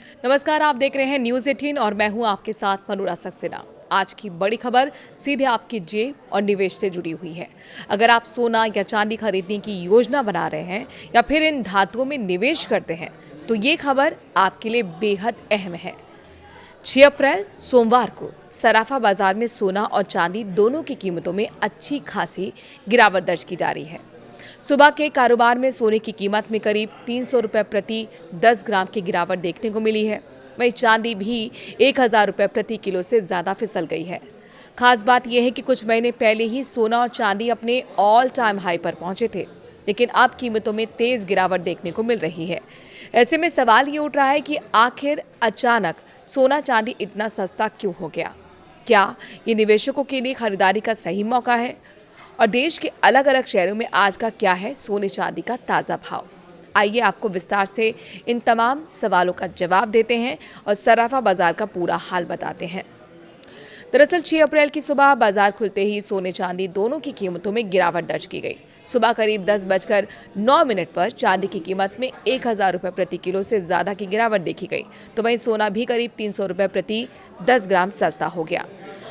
नमस्कार, आप देख रहे हैं न्यूज़ 18 और मैं हूं आपके साथ मनोरा सक्सेना। आज की बड़ी खबर सीधे आपकी जेब और निवेश से जुड़ी हुई है। अगर आप सोना या चांदी खरीदने की योजना बना रहे हैं या फिर इन धातुओं में निवेश करते हैं तो ये खबर आपके लिए बेहद अहम है। 6 अप्रैल सोमवार को सराफा बाजार में सोना और चांदी दोनों की कीमतों में अच्छी खासी गिरावट दर्ज की जा रही है। सुबह के कारोबार में सोने की कीमत में करीब 300 रुपये प्रति 10 ग्राम की गिरावट देखने को मिली है। वहीं चांदी भी 1000 रुपये प्रति किलो से ज़्यादा फिसल गई है। खास बात यह है कि कुछ महीने पहले ही सोना और चांदी अपने ऑल टाइम हाई पर पहुंचे थे, लेकिन अब कीमतों में तेज गिरावट देखने को मिल रही है। ऐसे में सवाल ये उठ रहा है कि आखिर अचानक सोना चांदी इतना सस्ता क्यों हो गया? क्या ये निवेशकों के लिए खरीदारी का सही मौका है? और देश के अलग अलग शहरों में आज का क्या है सोने चांदी का ताज़ा भाव? आइए आपको विस्तार से इन तमाम सवालों का जवाब देते हैं और सराफा बाजार का पूरा हाल बताते हैं। दरअसल 6 अप्रैल की सुबह बाजार खुलते ही सोने चांदी दोनों की कीमतों में गिरावट दर्ज की गई। सुबह करीब 10:09 पर चांदी की कीमत में 1000 रुपये प्रति किलो से ज़्यादा की गिरावट देखी गई, तो वहीं सोना भी करीब 300 रुपये प्रति 10 ग्राम सस्ता हो गया।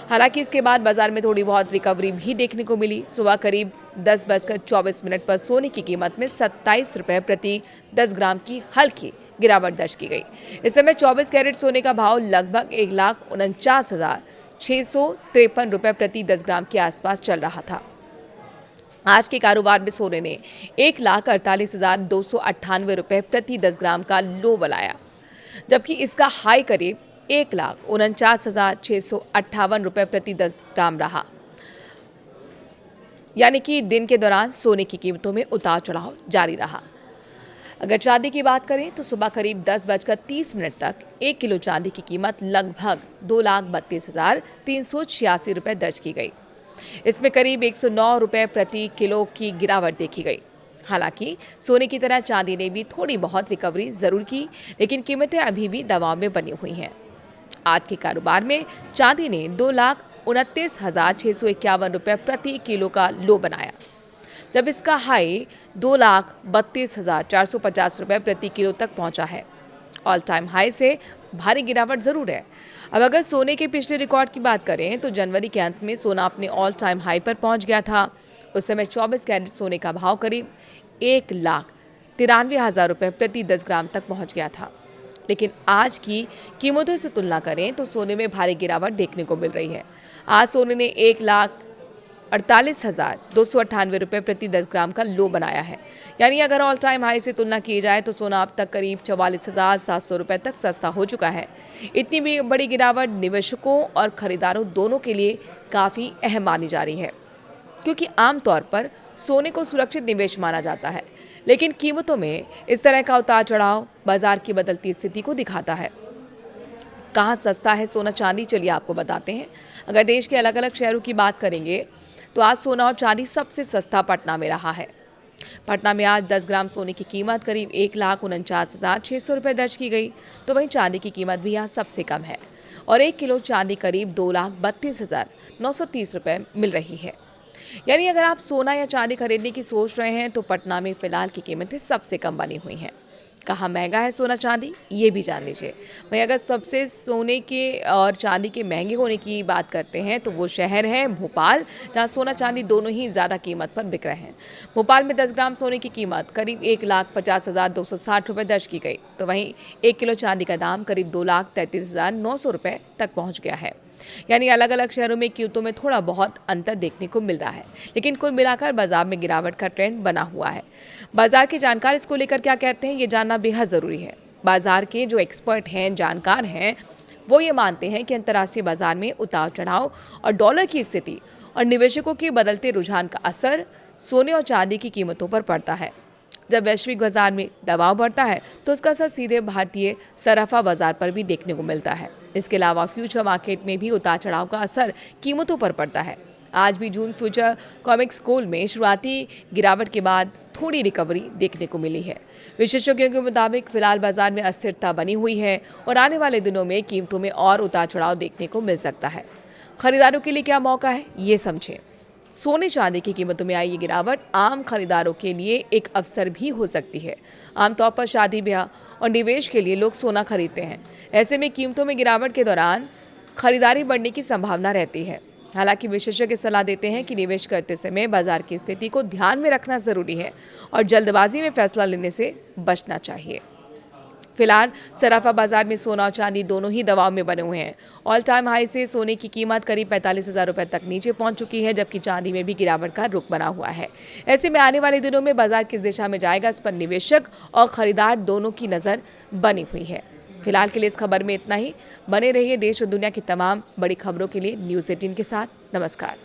हालांकि इसके बाद बाजार में थोड़ी बहुत रिकवरी भी देखने को मिली। सुबह करीब 10:24 पर सोने की कीमत में 27 रुपये प्रति 10 ग्राम की हल्की गिरावट दर्ज की गई। इस समय 24 कैरेट सोने का भाव लगभग 1,49,653 रुपये प्रति 10 ग्राम के आसपास चल रहा था। आज के कारोबार में सोने ने 1,48,298 रुपये प्रति 10 ग्राम का लो बनाया, जबकि इसका हाई करीब 1,49,658 रुपये प्रति 10 ग्राम रहा। यानी कि दिन के दौरान सोने की कीमतों में उतार चढ़ाव जारी रहा। अगर चांदी की बात करें तो सुबह करीब 10:30 तक 1 किलो चांदी की कीमत लगभग 2,32,386 रुपये दर्ज की गई। इसमें करीब 109 रुपये प्रति किलो की गिरावट देखी गई। हालांकि सोने की तरह चांदी ने भी थोड़ी बहुत रिकवरी जरूर की, लेकिन कीमतें अभी भी दबाव में बनी हुई हैं। आज के कारोबार में चांदी ने 2,29,651 रुपये प्रति किलो का लो बनाया, जब इसका हाई 2,32,450 रुपये प्रति किलो तक पहुंचा है। ऑल टाइम हाई से भारी गिरावट जरूर है। अब अगर सोने के पिछले रिकॉर्ड की बात करें तो जनवरी के अंत में सोना अपने ऑल टाइम हाई पर पहुंच गया था। उस समय 24 कैरेट सोने का भाव करीब 1,93,000 रुपये प्रति 10 ग्राम तक पहुंच गया था। लेकिन आज की कीमतों से तुलना करें तो सोने में भारी गिरावट देखने को मिल रही है। आज सोने ने 1,48,298 रुपये प्रति 10 ग्राम का लो बनाया है। यानी अगर ऑल टाइम हाई से तुलना की जाए तो सोना अब तक करीब 44,700 रुपये तक सस्ता हो चुका है। इतनी भी बड़ी गिरावट निवेशकों और खरीदारों दोनों के लिए काफ़ी अहम मानी जा रही है, क्योंकि आमतौर पर सोने को सुरक्षित निवेश माना जाता है, लेकिन कीमतों में इस तरह का उतार चढ़ाव बाजार की बदलती स्थिति को दिखाता है। कहाँ सस्ता है सोना चांदी, चलिए आपको बताते हैं। अगर देश के अलग अलग शहरों की बात करेंगे तो आज सोना और चांदी सबसे सस्ता पटना में रहा है। पटना में आज 10 ग्राम सोने की कीमत करीब 1,49,600 रुपये दर्ज की गई, तो वहीं चांदी की कीमत भी यहाँ सबसे कम है और 1 किलो चांदी करीब 2,32,930 रुपये मिल रही है। यानी अगर आप सोना या चांदी खरीदने की सोच रहे हैं तो पटना में फिलहाल की कीमतें सबसे कम बनी हुई हैं। कहाँ महंगा है सोना चांदी, ये भी जान लीजिए। वहीं अगर सबसे सोने के और चांदी के महंगे होने की बात करते हैं तो वो शहर है भोपाल, जहाँ सोना चांदी दोनों ही ज़्यादा कीमत पर बिक रहे हैं। भोपाल में 10 ग्राम सोने की कीमत करीब 1,50,260 रुपये दर्ज की गई, तो वहीं 1 किलो चांदी का दाम करीब 2,33,900 रुपये तक पहुँच गया है। यानी अलग अलग शहरों में कीमतों में थोड़ा बहुत अंतर देखने को मिल रहा है, लेकिन कुल मिलाकर बाजार में गिरावट का ट्रेंड बना हुआ है। बाजार के जानकार इसको लेकर क्या कहते हैं, ये जानना बेहद ज़रूरी है। बाजार के जो एक्सपर्ट हैं, जानकार हैं, वो ये मानते हैं कि अंतर्राष्ट्रीय बाजार में उतार चढ़ाव और डॉलर की स्थिति और निवेशकों के बदलते रुझान का असर सोने और चांदी की कीमतों पर पड़ता है। जब वैश्विक बाजार में दबाव बढ़ता है तो उसका असर सीधे भारतीय सराफा बाजार पर भी देखने को मिलता है। इसके अलावा फ्यूचर मार्केट में भी उतार चढ़ाव का असर कीमतों पर पड़ता है। आज भी जून फ्यूचर कॉमिक्स गोल्ड में शुरुआती गिरावट के बाद थोड़ी रिकवरी देखने को मिली है। विशेषज्ञों के मुताबिक फिलहाल बाजार में अस्थिरता बनी हुई है और आने वाले दिनों में कीमतों में और उतार चढ़ाव देखने को मिल सकता है। खरीदारों के लिए क्या मौका है, ये समझें। सोने चांदी की कीमतों में आई ये गिरावट आम खरीदारों के लिए एक अवसर भी हो सकती है। आमतौर पर शादी ब्याह और निवेश के लिए लोग सोना खरीदते हैं। ऐसे में कीमतों में गिरावट के दौरान खरीदारी बढ़ने की संभावना रहती है। हालांकि विशेषज्ञ सलाह देते हैं कि निवेश करते समय बाजार की स्थिति को ध्यान में रखना जरूरी है और जल्दबाजी में फैसला लेने से बचना चाहिए। फिलहाल सराफा बाजार में सोना और चांदी दोनों ही दबाव में बने हुए हैं। ऑल टाइम हाई से सोने की कीमत करीब 45,000 रुपए तक नीचे पहुंच चुकी है, जबकि चांदी में भी गिरावट का रुख बना हुआ है। ऐसे में आने वाले दिनों में बाजार किस दिशा में जाएगा, इस पर निवेशक और खरीदार दोनों की नजर बनी हुई है। फिलहाल के लिए इस खबर में इतना ही। बने रहिए देश और दुनिया की तमाम बड़ी खबरों के लिए न्यूज़ 18 के साथ। नमस्कार।